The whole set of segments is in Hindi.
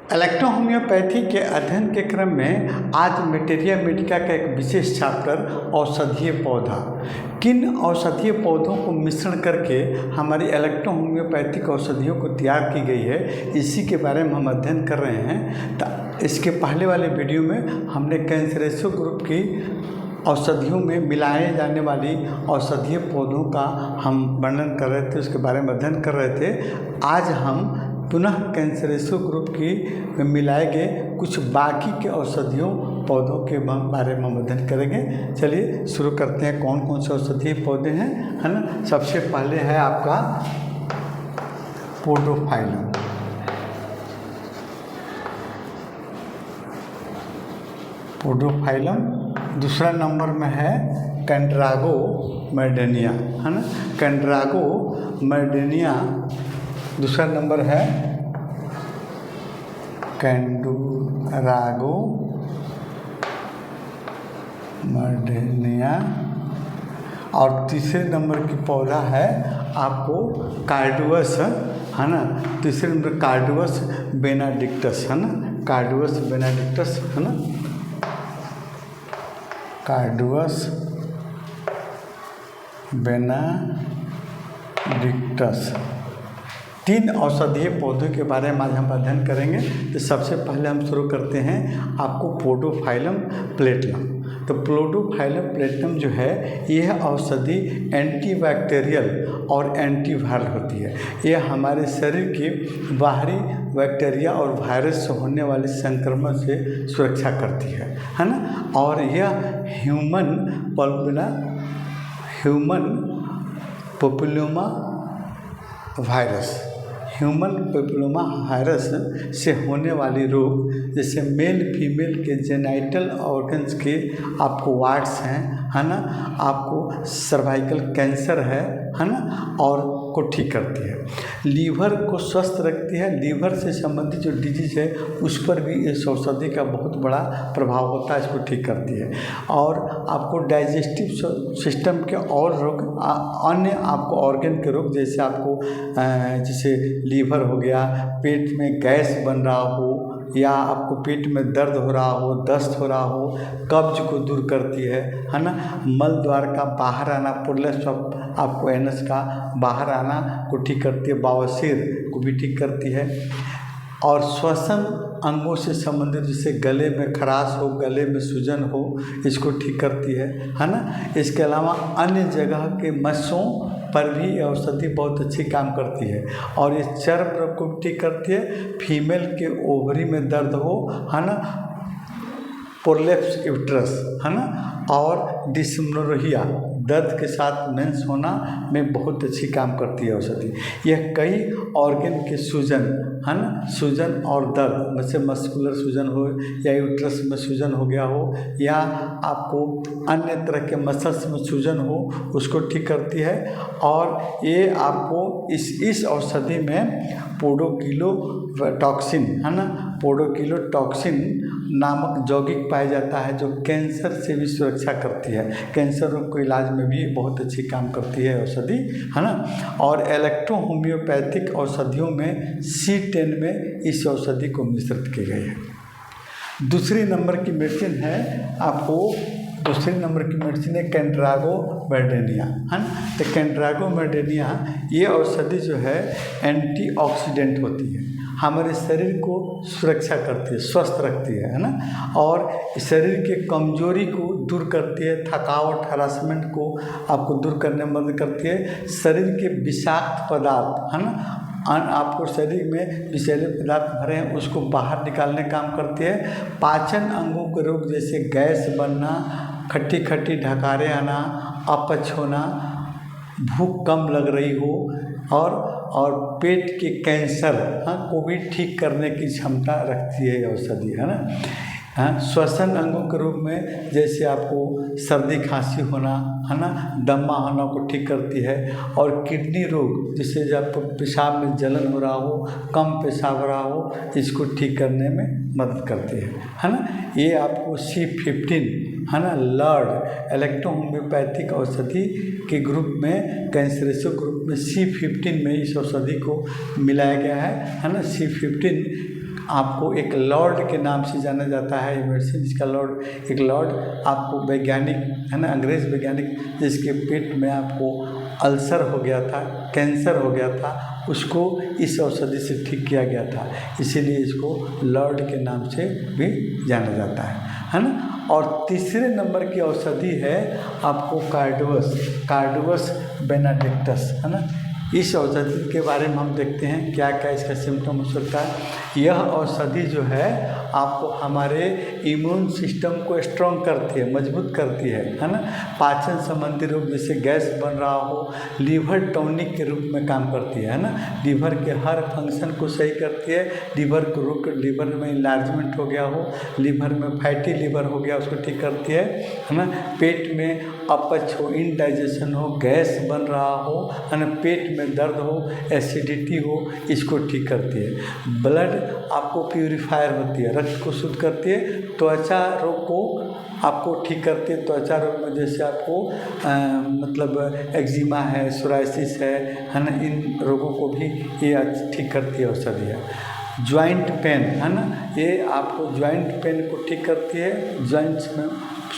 इलेक्ट्रो होम्योपैथी के अध्ययन के क्रम में आज मेटेरिया मेडिका का एक विशेष चैप्टर औषधीय पौधा, किन औषधीय पौधों को मिश्रण करके हमारी इलेक्ट्रो होम्योपैथिक औषधियों को तैयार की गई है, इसी के बारे में हम अध्ययन कर रहे हैं। तो इसके पहले वाले वीडियो में हमने कैंसरेसो ग्रुप की औषधियों में मिलाए जाने वाली औषधीय पौधों का हम वर्णन कर रहे थे, उसके बारे में अध्ययन कर रहे थे। आज हम पुनः कैंसरेसो ग्रुप की मिलाए गए कुछ बाकी के औषधियों पौधों के बारे में हम अध्ययन करेंगे। चलिए शुरू करते हैं। कौन कौन से औषधीय पौधे हैं, है ना। सबसे पहले है आपका पोडोफाइलम। पोडोफाइलम दूसरा नंबर में है कैंड्रागो मैर्डेनिया, है ना। कैंड्रागो मैर्डेनिया दूसरा नंबर है कैंडुरागो मैर्डेनिया, और तीसरे नंबर की पौधा है आपको कार्डुअस, है ना। तीसरे नंबर कार्डुअस बेनाडिक्टस, है ना। कार्डुअस बेनाडिक्टस, है ना। कार्डुअस बेनाडिक्टस। तीन औषधीय पौधों के बारे में आज हम अध्ययन करेंगे। तो सबसे पहले हम शुरू करते हैं आपको पोडोफाइलम प्लेटिनम। तो पोडोफाइलम प्लेटिनम जो है यह औषधि एंटीबैक्टीरियल और एंटीवायरल होती है। यह हमारे शरीर के बाहरी बैक्टीरिया और वायरस से होने वाले संक्रमण से सुरक्षा करती है ना। और यह ह्यूमन पैपिलोमा वायरस से होने वाली रोग, जैसे मेल फीमेल के जेनाइटल ऑर्गन्स के आपको वार्ड्स हैं, है ना, आपको सर्वाइकल कैंसर है ना, और को ठीक करती है। लीवर को स्वस्थ रखती है। लीवर से संबंधित जो डिजीज है उस पर भी इस औषधि का बहुत बड़ा प्रभाव होता है, इसको ठीक करती है। और आपको डाइजेस्टिव सिस्टम के और रोग, अन्य आपको ऑर्गन के रोग, जैसे आपको जैसे लीवर हो गया, पेट में गैस बन रहा हो, या आपको पेट में दर्द हो रहा हो, दस्त हो रहा हो, कब्ज को दूर करती है ना। मल द्वार का बाहर आना, प्रोलैप्स आपको एनस का बाहर आना को ठीक करती है। बवासीर को भी ठीक करती है। और श्वसन अंगों से संबंधित, जैसे गले में खराश हो, गले में सूजन हो, इसको ठीक करती है ना। इसके अलावा अन्य जगह के मस्सों पर भी औषधि बहुत अच्छी काम करती है। और ये चर्म रोग को ठीक करती है। फीमेल के ओवरी में दर्द हो, है ना, प्रोलैप्स यूट्रस, है ना, और डिस्मेनोर्हिया, दर्द के साथ मेंस होना में बहुत अच्छी काम करती है औषधि। यह कई ऑर्गन के सूजन, है ना, सूजन और दर्द, जैसे मस्कुलर सूजन हो, या यूट्रस में सूजन हो गया हो, या आपको अन्य तरह के मसल्स में सूजन हो, उसको ठीक करती है। और ये आपको इस औषधि में पोडोकिलोटॉक्सिन, है ना, पोडोकिलोटॉक्सिन नामक यौगिक पाया जाता है, जो कैंसर से भी सुरक्षा करती है। कैंसर रोग को इलाज में भी बहुत अच्छी काम करती है औषधि, है ना। और इलेक्ट्रो होम्योपैथिक औषधियों में C10 में इस औषधि को मिश्रित की गई है। दूसरी नंबर की मेडिसिन है कैंड्रागो मैर्डेनिया, है ना। तो कैंड्रागो मैर्डेनिया ये औषधि जो है एंटीऑक्सीडेंट होती है, हमारे शरीर को सुरक्षा करती है, स्वस्थ रखती है ना। और शरीर के कमजोरी को दूर करती है, थकावट हरासमेंट को आपको दूर करने में मदद करती है। शरीर के विषाक्त पदार्थ, है ना, आपको शरीर में विषैले पदार्थ भरे हैं उसको बाहर निकालने का काम करती है। पाचन अंगों के रोग, जैसे गैस बनना, खट्टी खट्टी ढकारे आना, अपच होना, भूख कम लग रही हो, और पेट के कैंसर को भी ठीक करने की क्षमता रखती है औषधि, है ना। श्वसन अंगों के रूप में, जैसे आपको सर्दी खांसी होना, है ना, दमा होना को ठीक करती है। और किडनी रोग, जिससे जब पेशाब में जलन हो रहा हो, कम पेशाब हो रहा हो, इसको ठीक करने में मदद करती है ना। ये आपको C15, है ना, लर्ड इलेक्ट्रो होम्योपैथिक औषधि के ग्रुप में, कैंसरेसो ग्रुप में C15 में इस औषधि को मिलाया गया है ना। C15 आपको एक लॉर्ड के नाम से जाना जाता है। ये मेडिसिन इसका लॉर्ड आपको वैज्ञानिक है ना, अंग्रेज़ वैज्ञानिक जिसके पेट में आपको अल्सर हो गया था, कैंसर हो गया था, उसको इस औषधि से ठीक किया गया था, इसीलिए इसको लॉर्ड के नाम से भी जाना जाता है ना। और तीसरे नंबर की औषधि है आपको कार्डवस बेनाडिक्टस है ना। इस औषधि के बारे में हम देखते हैं क्या क्या इसका सिम्टम हो सकता है। यह औषधि जो है आपको हमारे इम्यून सिस्टम को स्ट्रॉन्ग करती है, मजबूत करती है ना। पाचन संबंधी रोग जैसे गैस बन रहा हो, लीवर टॉनिक के रूप में काम करती है ना। लीवर के हर फंक्शन को सही करती है। लीवर में इलार्जमेंट हो गया हो, लीवर में फैटी लीवर हो गया, उसको ठीक करती है ना। पेट में अपच हो, इनडाइजेशन हो, गैस बन रहा हो है ना, पेट में दर्द हो, एसिडिटी हो, इसको ठीक करती है। ब्लड आपको प्यूरिफायर होती है, रक्त को शुद्ध करती है। त्वचा रोग को आपको ठीक करती है। त्वचा रोग में जैसे आपको मतलब एक्जिमा है, सोराइसिस है ना, इन रोगों को भी ये ठीक करती है औषधि है। जॉइंट पेन है ना, ये आपको जॉइंट पेन को ठीक करती है। जॉइंट्स में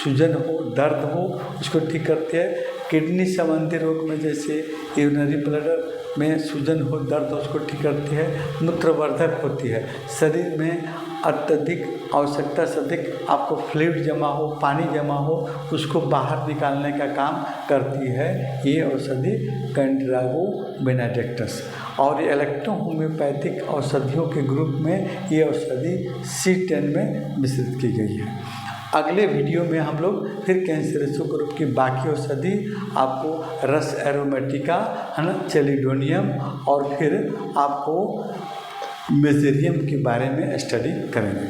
सूजन हो, दर्द हो, उसको ठीक करती है। किडनी संबंधी रोग में जैसे यूरिनरी ब्लैडर में सूजन हो, दर्द हो, उसको ठीक करती है। मूत्रवर्धक होती है। शरीर में अत्यधिक आवश्यकता से अधिक आपको फ्लूइड जमा हो, पानी जमा हो, उसको बाहर निकालने का काम करती है ये औषधि कैंड्रागो बेनाडिक्टस। और इलेक्ट्रो होम्योपैथिक औषधियों के ग्रुप में ये औषधि C10 में मिश्रित की गई है। अगले वीडियो में हम लोग फिर कैंसरेसो ग्रुप की बाकी औषधि आपको रस एरोमेटिका है ना, चेलिडोनियम और फिर आपको मेजेरियम के बारे में स्टडी करेंगे।